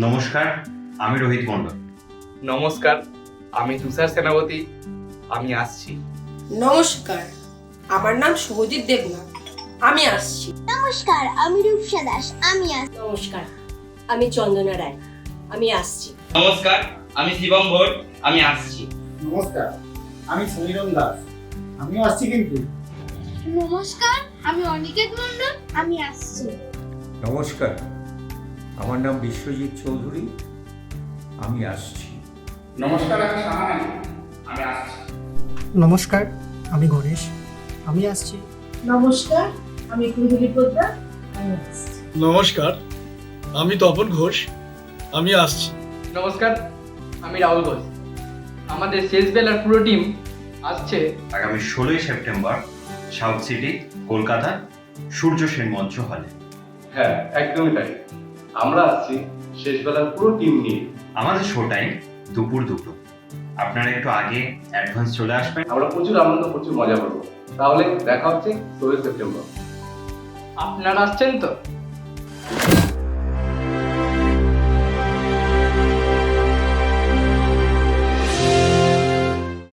নমস্কার, আমি রোহিত মণ্ডল। নমস্কার, আমি তুষার সেনাপতি, আমি আসছি। নমস্কার, আমার নাম শুভজিৎ দেবনাথ, আমি আসছি। নমস্কার, আমি রূপসা দাস, আমি আসছি। নমস্কার, আমি চন্দনা রায়, আমি আসছি। নমস্কার, আমি শিবম ভোট, আমি আসছি। নমস্কার, আমি সমীরণ দাস, আমিও আসছি কিন্তু। নমস্কার, আমি অনিকেত মণ্ডল, আমি আসছি। নমস্কার, আমার নাম বিশ্বজিৎ চৌধুরী, আমি আসছি। নমস্কার, আমি সাহান, আমি আসছি। নমস্কার, আমি গণেশ, আমি আসছি। নমস্কার, আমি কুলদীপ পোদ্দার, আমি আসছি। নমস্কার, আমি তপন ঘোষ, আমি আসছি। নমস্কার, আমি রাহুল ঘোষ। আমাদের শেষ বেলার পুরো টিম আসছে আগামী 16ই September south city, Kolkata, Surya Sen মঞ্চ হলে। হ্যাঁ, একদমই তাই। আমরা আসছি শেষবেলার পুরো টিম নিয়ে। আমাদের শো টাইম দুপুর 2টো। আপনারা একটু আগে অ্যাডভান্স চলে আসবেন। আমরা প্রচুর আনন্দ, প্রচুর মজা করবো। তাহলে দেখা হচ্ছে 16 সেপ্টেম্বর। আপনারা আসছেন তো?